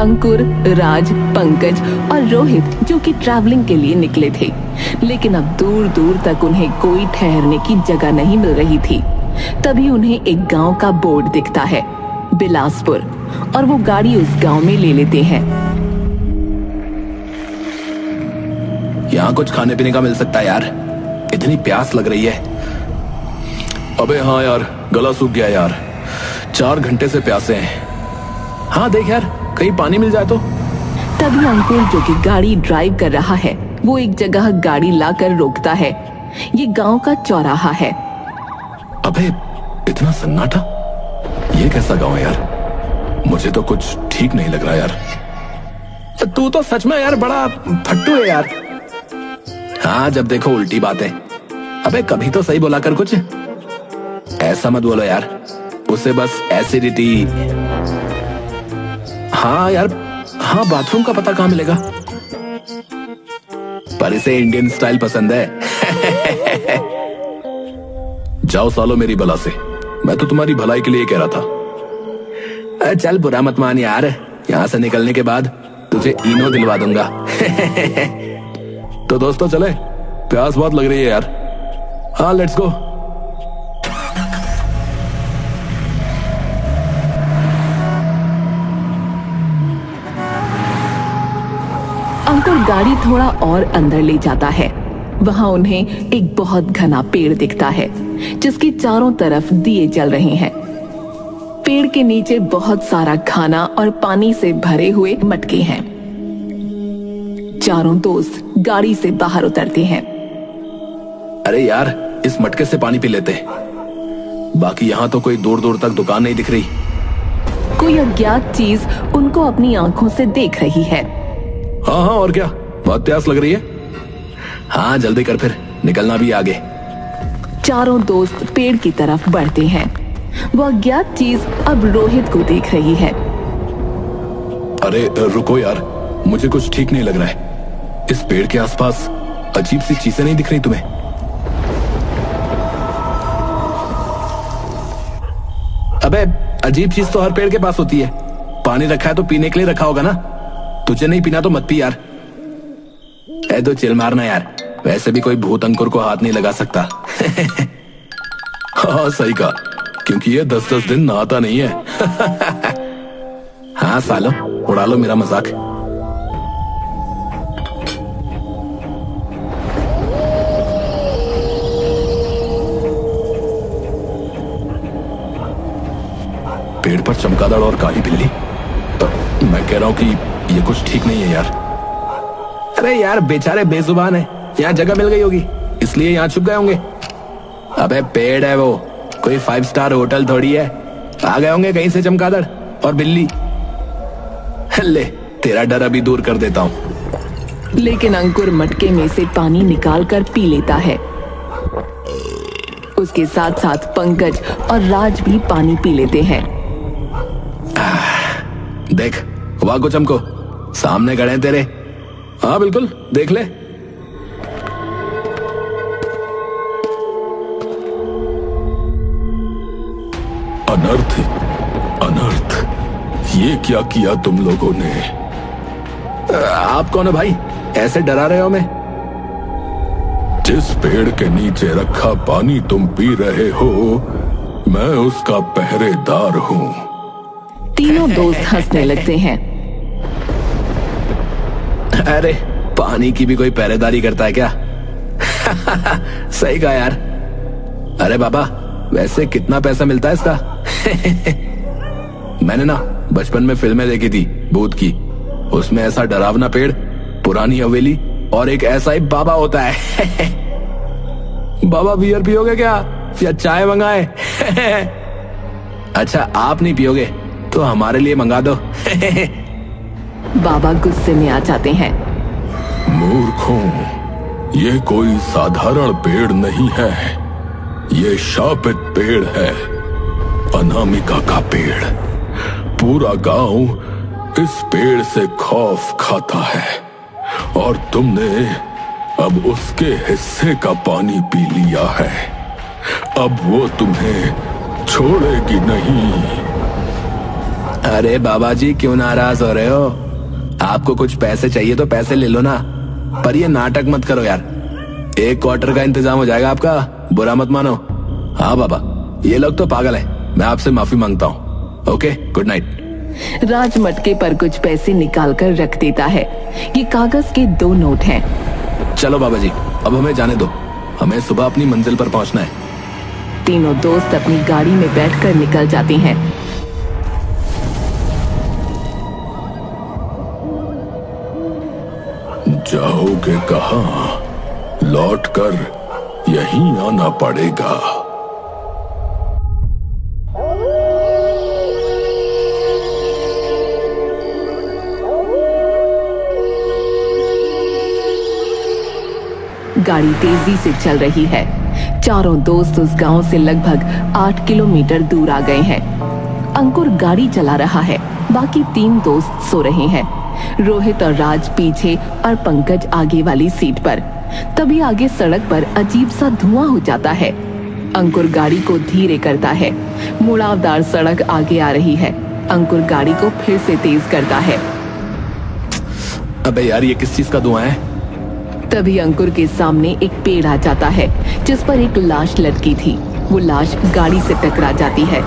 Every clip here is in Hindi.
अंकुर, राज, पंकज और रोहित जो कि ट्रैवलिंग के लिए निकले थे, लेकिन अब दूर दूर तक उन्हें कोई ठहरने की जगह नहीं मिल रही थी। तभी उन्हें एक गांव का बोर्ड दिखता है, बिलासपुर, और वो गाड़ी उस गांव में ले लेते हैं। यहाँ कुछ खाने पीने का मिल सकता है यार, इतनी प्यास लग रही है। अबे हाँ यार, गला सूख गया यार, 4 घंटे से प्यासे हैं। हाँ देख यार, कहीं पानी मिल जाए तो। तभी अंकुर जो कि गाड़ी ड्राइव कर रहा है, वो एक जगह गाड़ी लाकर रोकता है। ये गांव का चौराहा है। अबे इतना सन्नाटा, ये कैसा गांव है यार? मुझे तो कुछ ठीक नहीं लग रहा यार। तू तो सच में यार बड़ा फट्टू है यार। हाँ, जब देखो उल्टी बातें। अबे कभी तो सही बोला कर कुछ। ऐसा मत बोलो यार, उसे बस एसिडिटी। हाँ यार, हाँ बाथरूम का पता कहाँ मिलेगा? पर इसे इंडियन स्टाइल पसंद है। जाओ सालो मेरी भला से, मैं तो तुम्हारी भलाई के लिए कह रहा था। चल बुरा मत मान यार, यहाँ से निकलने के बाद तुझे इनो दिलवा दूंगा। तो दोस्तों चले, प्यास बहुत लग रही है यार। हाँ लेट्स गो। अंकुर गाड़ी थोड़ा और अंदर ले जाता है। वहां उन्हें एक बहुत घना पेड़ दिखता है, जिसके चारों तरफ दिए जल रहे हैं। पेड़ के नीचे बहुत सारा खाना और पानी से भरे हुए मटके हैं। चारों दोस्त गाड़ी से बाहर उतरते हैं। अरे यार, इस मटके से पानी पी लेते। बाकी यहाँ तो कोई दूर दूर तक दुकान नहीं दिख रही। कोई अज्ञात चीज उनको अपनी आंखों से देख रही है। हाँ हाँ, और क्या, बहुत प्यास लग रही है। हाँ जल्दी कर, फिर निकलना भी आगे। चारों दोस्त पेड़ की तरफ बढ़ते हैं। वो अज्ञात चीज अब रोहित को देख रही है। अरे रुको यार, मुझे कुछ ठीक नहीं लग रहा है। इस पेड़ के आसपास अजीब सी चीजें नहीं दिख रही तुम्हें? अबे अजीब चीज तो हर पेड़ के पास होती है। पानी रखा है तो पीने के लिए रखा होगा ना। तुझे नहीं पीना तो मत पी यार। ऐ तो चिल मारना यार, वैसे भी कोई भूत अंकुर को हाथ नहीं लगा सकता। हाँ सही कहा, क्योंकि ये 10-10 दिन नहाता नहीं है। हाँ सालो, उड़ा लो मेरा मजाक। पेड़ पर चमगादड़ और काली बिल्ली। मैं कह रहा हूं कि ये कुछ ठीक नहीं है यार। अरे यार बेचारे बेजुबान है, यहाँ जगह मिल गई होगी इसलिए यहाँ छुप गए होंगे। अबे पेड़ है वो, कोई 5 स्टार होटल थोड़ी है। आ गए होंगे कहीं से चमगादड़ और बिल्ली। ले, तेरा डर अभी दूर कर देता हूँ। लेकिन अंकुर मटके में से पानी निकाल कर पी लेता है। उसके साथ साथ पंकज और राज भी पानी पी लेते हैं। देख, हुआ कुछ हमको? सामने खड़े हैं तेरे। हाँ बिल्कुल, देख ले। अनर्थ, अनर्थ, ये क्या किया तुम लोगों ने? आप कौन है भाई, ऐसे डरा रहे हो हमें? जिस पेड़ के नीचे रखा पानी तुम पी रहे हो, मैं उसका पहरेदार हूँ। तीनों दोस्त हंसने लगते हैं। अरे पानी की भी कोई पहरेदारी करता है क्या? सही कहा यार। अरे बाबा, वैसे कितना पैसा मिलता है इसका? मैंने ना बचपन में फिल्में देखी थी भूत की, उसमें ऐसा डरावना पेड़, पुरानी हवेली और एक ऐसा ही बाबा होता है। बाबा बियर पियोगे क्या या चाय मंगाए? अच्छा आप नहीं पियोगे तो हमारे लिए मंगा दो। बाबा गुस्से में आ जाते हैं। मूर्खों, ये कोई साधारण पेड़ नहीं है, ये शापित पेड़ है, अनामिका का पेड़। पूरा गांव इस पेड़ से खौफ खाता है और तुमने अब उसके हिस्से का पानी पी लिया है। अब वो तुम्हें छोड़ेगी नहीं। अरे बाबा जी क्यों नाराज हो रहे हो? आपको कुछ पैसे चाहिए तो पैसे ले लो ना, पर ये नाटक मत करो यार। 1 क्वार्टर का इंतजाम हो जाएगा आपका, बुरा मत मानो। हाँ बाबा, ये लोग तो पागल है, मैं आपसे माफी मांगता हूँ। Okay, good night. राज मटके पर कुछ पैसे निकाल कर रख देता है। ये कागज के 2 नोट हैं। चलो बाबा जी, अब हमें जाने दो, हमें सुबह अपनी मंजिल पर पहुंचना है। तीनों दोस्त अपनी गाड़ी में बैठकर निकल जाते हैं। जाओगे कहाँ? लौट कर यहीं आना पड़ेगा। गाड़ी तेजी से चल रही है। चारों दोस्त उस गांव से लगभग 8 किलोमीटर दूर आ गए हैं। अंकुर गाड़ी चला रहा है, बाकी 3 दोस्त सो रहे हैं। रोहित और राज पीछे और पंकज आगे वाली सीट पर। तभी आगे सड़क पर अजीब सा धुआं हो जाता है। अंकुर गाड़ी को धीरे करता है। मुड़ावदार सड़क आगे आ रही है। अंकुर गाड़ी को फिर से तेज करता है। अबे यार, ये किस चीज का धुआं है? तभी अंकुर के सामने एक पेड़ आ जाता है जिस पर एक लाश लटकी थी। वो लाश गाड़ी से टकरा जाती है।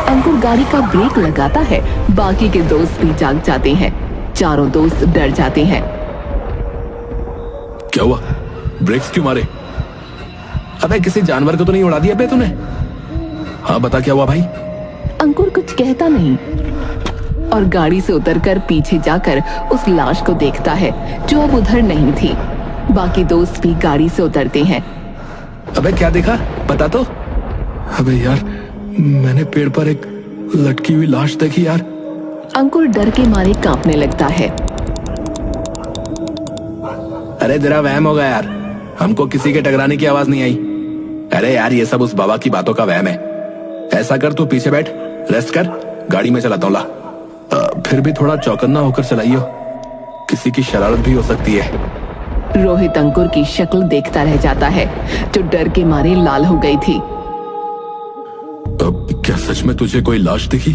अंकुर गाड़ी का ब्रेक लगाता है। बाकी के दोस्त भी जाग जाते हैं। चारों दोस्त डर जाते हैं। क्या हुआ? ब्रेक्स क्यों मारे? अबे किसी जानवर को तो नहीं उड़ा दिया बे तूने? हाँ बता, क्या हुआ भाई? अंकुर कुछ कहता नहीं और गाड़ी से उतरकर पीछे जाकर उस लाश को देखता है जो अब उधर नहीं थी। बाकी दोस्त भी गाड़ी से उतरते हैं। अबे क्या देखा, बता तो। अबे यार, मैंने पेड़ पर एक लटकी हुई लाश देखी यार। अंकुर डर के मारे कांपने लगता है। अरे तेरा वहम होगा यार, हमको किसी के टकराने की आवाज नहीं आई। अरे यार, ये सब उस बाबा की बातों का वहम है। ऐसा कर, तू पीछे बैठ, रेस्ट कर, गाड़ी में चलाता हूँ। ला फिर भी थोड़ा चौकन्ना होकर चलाइयो, किसी की शरारत भी हो सकती है। रोहित अंकुर की शक्ल देखता रह जाता है जो डर के मारे लाल हो गई थी। क्या सच में तुझे कोई लाश दिखी?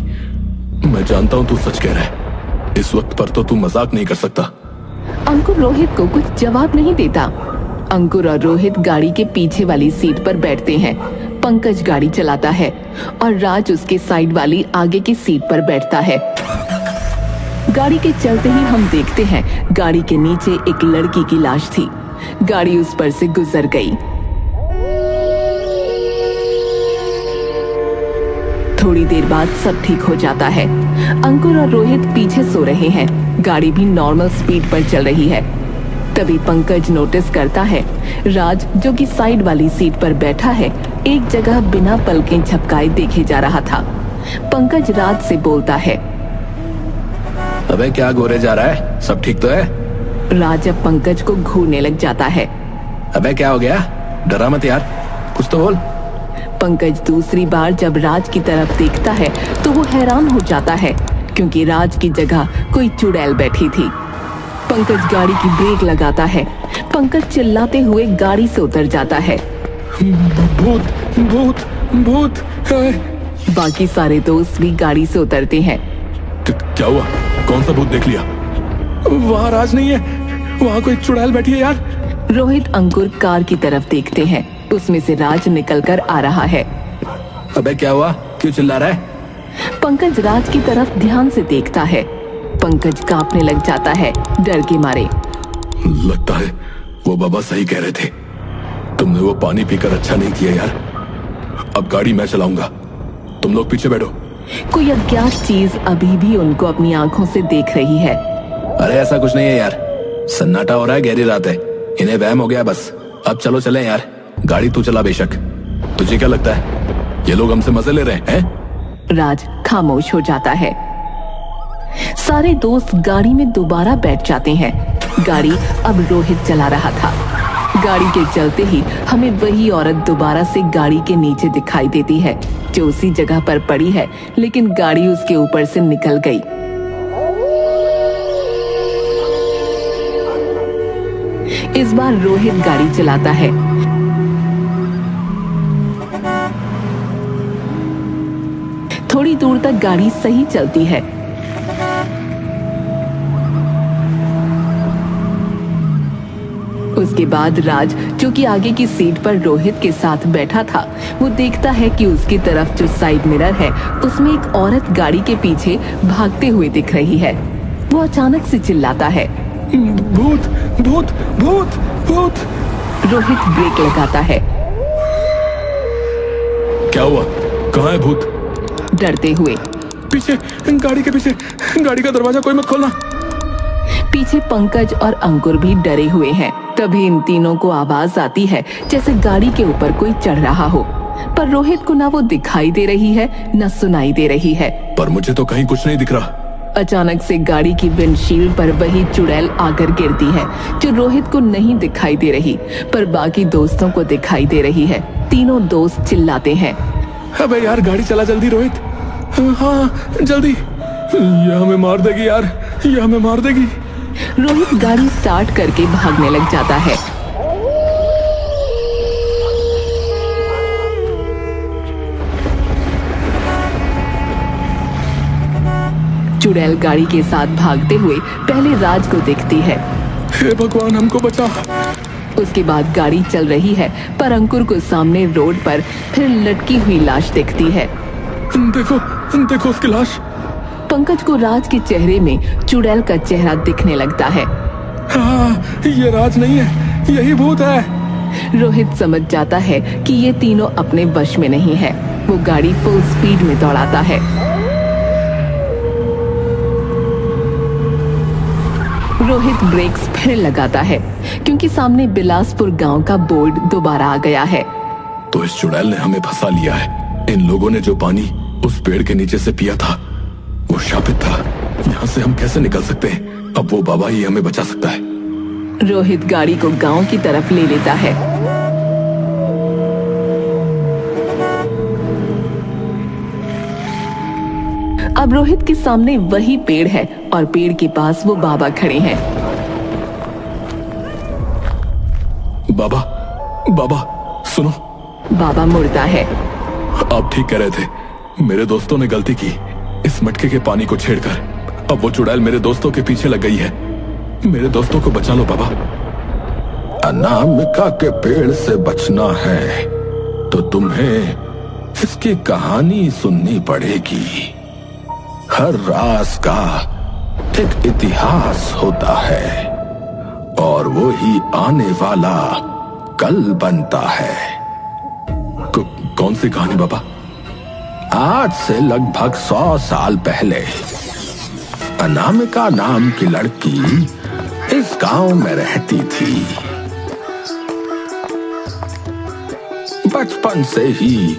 मैं जानता हूँ तू सच कह रहा है, इस वक्त पर तो तू मजाक नहीं कर सकता। अंकुर रोहित को कुछ जवाब नहीं देता। अंकुर और रोहित गाड़ी के पीछे वाली सीट पर बैठते हैं। पंकज गाड़ी चलाता है और राज उसके साइड वाली आगे की सीट पर बैठता है। गाड़ी के चलते ही हम देखते हैं गाड़ी के नीचे एक लड़की की लाश थी। गाड़ी उस पर से गुजर गई। थोड़ी देर बाद सब ठीक हो जाता है। अंकुर और रोहित पीछे सो रहे हैं। गाड़ी भी नॉर्मल स्पीड पर चल रही है। तभी पंकज नोटिस करता है राज, जो कि साइड वाली सीट पर बैठा है, एक जगह बिना पलकें झपकाए देखे जा रहा था। पंकज राज से बोलता है, अबे क्या गोरे जा रहा है, सब ठीक तो है? राज अब पंकज को घूरने लग जाता है। अबे क्या हो गया, डरा मत यार, कुछ तो बोल। पंकज दूसरी बार जब राज की तरफ देखता है तो वो हैरान हो जाता है क्योंकि राज की जगह कोई चुड़ैल बैठी थी। पंकज गाड़ी की ब्रेक लगाता है। पंकज चिल्लाते हुए गाड़ी से उतर जाता है। भूत भूत भूत। बाकी सारे दोस्त भी गाड़ी से उतरते हैं। क्या हुआ, कौन सा भूत देख लिया? वहाँ राज नहीं है, वहाँ कोई चुड़ैल बैठी है यार। रोहित अंकुर कार की तरफ देखते हैं, उसमें से राज निकलकर आ रहा है। अबे क्या हुआ, क्यों चिल्ला रहा है? पंकज राज की तरफ ध्यान से देखता है। पंकज कांपने लग जाता है डर के मारे। लगता है वो बाबा सही कह रहे थे, तुमने वो पानी पीकर अच्छा नहीं किया यार। अब गाड़ी मैं चलाऊंगा, तुम लोग पीछे बैठो। कोई अज्ञात चीज अभी भी उनको अपनी आंखों से देख रही है। अरे ऐसा कुछ नहीं है यार, सन्नाटा हो रहा है, गहरी रात है, इन्हें वहम हो गया बस। अब चलो चलें यार, गाड़ी तू चला बेशक। तुझे क्या लगता है ये लोग हमसे मजे ले रहे हैं? राज खामोश हो जाता है। सारे दोस्त गाड़ी में दोबारा बैठ जाते हैं। गाड़ी अब रोहित चला रहा था। गाड़ी के चलते ही हमें वही औरत दोबारा से गाड़ी के नीचे दिखाई देती है जो उसी जगह पर पड़ी है, लेकिन गाड़ी उसके ऊपर से निकल गई। इस बार रोहित गाड़ी चलाता है। थोड़ी दूर तक गाड़ी सही चलती है। उसके बाद राज, जो कि आगे की सीट पर रोहित के साथ बैठा था, वो देखता है कि उसकी तरफ जो साइड मिरर है उसमें एक औरत गाड़ी के पीछे भागते हुए दिख रही है। वो अचानक से चिल्लाता है, भूत भूत भूत भूत। रोहित ब्रेक लगाता है। क्या हुआ? कहाँ है भूत? डरते हुए। पीछे, गाड़ी के पीछे। गाड़ी का दरवाजा कोई मत खोलना। पीछे पंकज और अंकुर भी डरे हुए हैं। तभी इन तीनों को आवाज आती है जैसे गाड़ी के ऊपर कोई चढ़ रहा हो, पर रोहित को ना वो दिखाई दे रही है न सुनाई दे रही है। पर मुझे तो कहीं कुछ नहीं दिख रहा। अचानक से गाड़ी की विंडशील्ड पर वही चुड़ैल आकर गिरती है, जो रोहित को नहीं दिखाई दे रही पर बाकी दोस्तों को दिखाई दे रही है। तीनों दोस्त चिल्लाते हैं, अबे यार गाड़ी चला जल्दी रोहित। हाँ जल्दी, ये हमें मार देगी यार, ये हमें मार देगी। रोहित गाड़ी स्टार्ट करके भागने लग जाता है। चुड़ैल गाड़ी के साथ भागते हुए पहले राज को दिखती है। हे भगवान हमको बचा। उसके बाद गाड़ी चल रही है, पर अंकुर को सामने रोड पर फिर लटकी हुई लाश दिखती है। देखो देखो उसकी लाश। पंकज को राज के चेहरे में चुड़ैल का चेहरा दिखने लगता है। हाँ, ये राज नहीं है, यही भूत है। रोहित समझ जाता है कि ये तीनों अपने वश में नहीं है। वो गाड़ी फुल स्पीड में दौड़ाता है। रोहित ब्रेक्स फिर लगाता है क्योंकि सामने बिलासपुर गांव का बोर्ड दोबारा आ गया है। तो इस चुड़ैल ने हमें फंसा लिया है। इन लोगों ने जो पानी उस पेड़ के नीचे से पिया था वो शापित था। यहाँ से हम कैसे निकल सकते हैं? अब वो बाबा ही हमें बचा सकता है। रोहित गाड़ी को गांव की तरफ ले लेता है। अब रोहित के सामने वही पेड़ है और पेड़ के पास वो बाबा खड़े हैं। बाबा, बाबा सुनो। बाबा मुड़ता है। आप ठीक कह रहे थे, मेरे दोस्तों ने गलती की इस मटके के पानी को छेड़कर। अब वो चुड़ैल मेरे दोस्तों के पीछे लग गई है। मेरे दोस्तों को बचा लो बाबा। अनामिका के पेड़ से बचना है तो तुम्हें इसकी कहानी सुननी पड़ेगी। हर राज का एक इतिहास होता है और वो ही आने वाला कल बनता है। कौन सी कहानी बाबा? आज से लगभग 100 साल पहले अनामिका नाम की लड़की इस गांव में रहती थी। बचपन से ही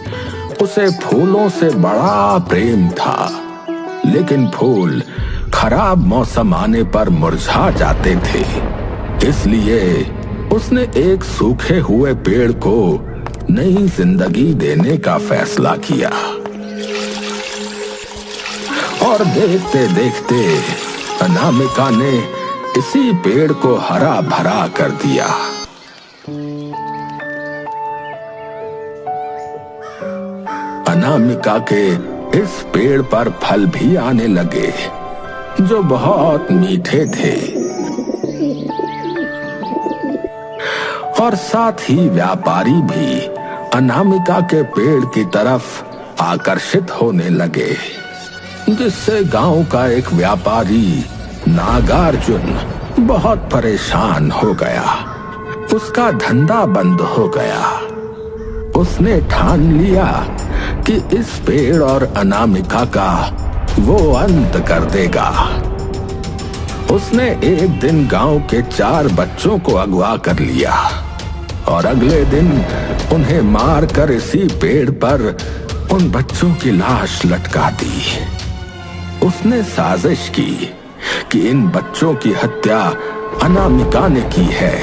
उसे फूलों से बड़ा प्रेम था, लेकिन फूल खराब मौसम आने पर मुरझा जाते थे। इसलिए उसने एक सूखे हुए पेड़ को नई जिंदगी देने का फैसला किया और देखते देखते अनामिका ने इसी पेड़ को हरा भरा कर दिया। अनामिका के इस पेड़ पर फल भी आने लगे जो बहुत मीठे थे और साथ ही व्यापारी भी अनामिका के पेड़ की तरफ आकर्षित होने लगे, जिससे गांव का एक व्यापारी नागार्जुन बहुत परेशान हो गया। उसका धंधा बंद हो गया। उसने ठान लिया कि इस पेड़ और अनामिका का वो अंत कर देगा। उसने एक दिन गांव के 4 बच्चों को अगवा कर लिया और अगले दिन उन्हें मारकर इसी पेड़ पर उन बच्चों की लाश लटका दी। उसने साजिश की कि इन बच्चों की हत्या अनामिका ने की है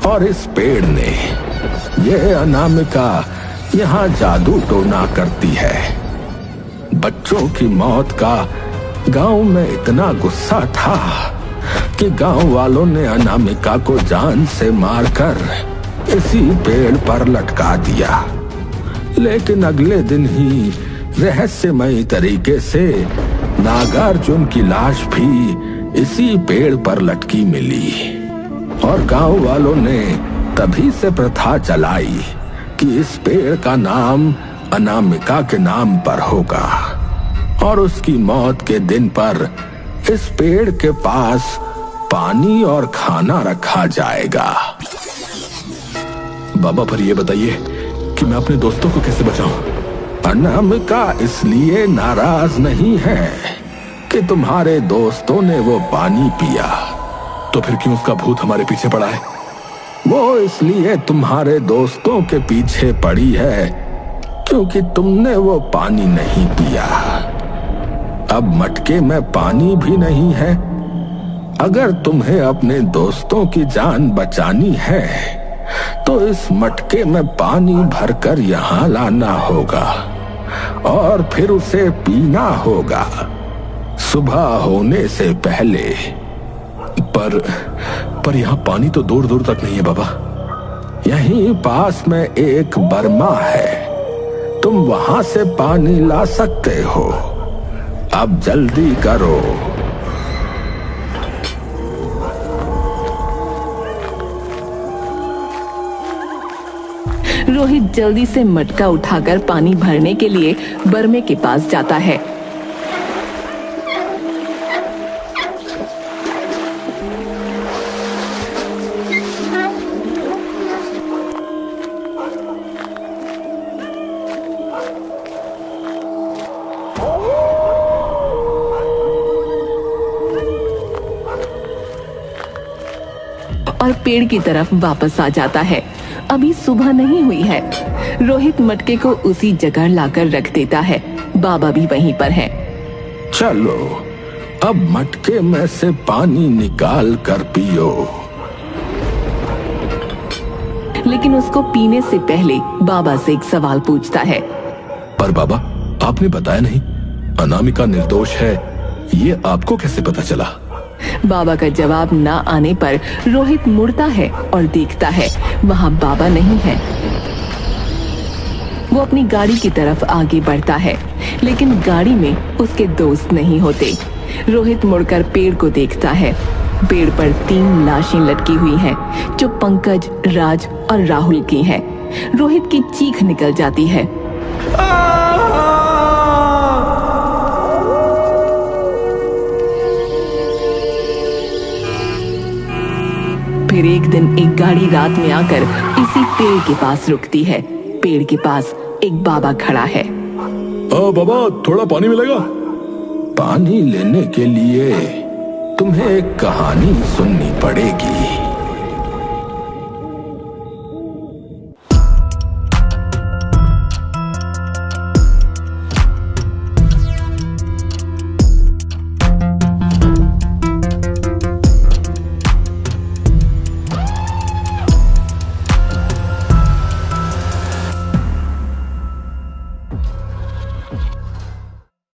और इस पेड़ ने। यह अनामिका यहाँ जादू टोना करती है। बच्चों की मौत का गांव में इतना गुस्सा था कि गांव वालों ने अनामिका को जान से मारकर इसी पेड़ पर लटका दिया। लेकिन अगले दिन ही रहस्यमयी तरीके से नागार्जुन की लाश भी इसी पेड़ पर लटकी मिली और गांव वालों ने तभी से प्रथा चलाई कि इस पेड़ का नाम अनामिका के नाम पर होगा और उसकी मौत के दिन पर इस पेड़ के पास पानी और खाना रखा जाएगा। बाबा पर ये बताइए कि मैं अपने दोस्तों को कैसे बचाऊं? अनामिका इसलिए नाराज नहीं है कि तुम्हारे दोस्तों ने वो पानी पिया। तो फिर क्यों उसका भूत हमारे पीछे पड़ा है? वो इसलिए तुम्हारे दोस्तों के पीछे पड़ी है क्योंकि तुमने वो पानी नहीं पिया। अब मटके में पानी भी नहीं है। अगर तुम्हें अपने दोस्तों की जान बचानी है तो इस मटके में पानी भरकर यहाँ लाना होगा और फिर उसे पीना होगा सुबह होने से पहले। पर यहाँ पानी तो दूर दूर तक नहीं है बाबा। यहीं पास में एक बर्मा है, तुम वहां से पानी ला सकते हो। अब जल्दी करो। रोहित जल्दी से मटका उठाकर पानी भरने के लिए बर्मे के पास जाता है। और पेड़ की तरफ वापस आ जाता है। अभी सुबह नहीं हुई है। रोहित मटके को उसी जगह लाकर रख देता है। बाबा भी वहीं पर है। चलो अब मटके में से पानी निकाल कर पियो। लेकिन उसको पीने से पहले बाबा से एक सवाल पूछता है। पर बाबा, आपने बताया नहीं अनामिका निर्दोष है, ये आपको कैसे पता चला? बाबा का जवाब ना आने पर रोहित मुड़ता है और देखता है वहाँ बाबा नहीं है। वो अपनी गाड़ी की तरफ आगे बढ़ता है, लेकिन गाड़ी में उसके दोस्त नहीं होते। रोहित मुड़कर पेड़ को देखता है। पेड़ पर 3 लाशें लटकी हुई हैं, जो पंकज, राज और राहुल की हैं। रोहित की चीख निकल जाती है। फिर एक दिन एक गाड़ी रात में आकर इसी पेड़ के पास रुकती है। पेड़ के पास एक बाबा खड़ा है। बाबा, थोड़ा पानी मिलेगा? पानी लेने के लिए तुम्हें एक कहानी सुननी पड़ेगी।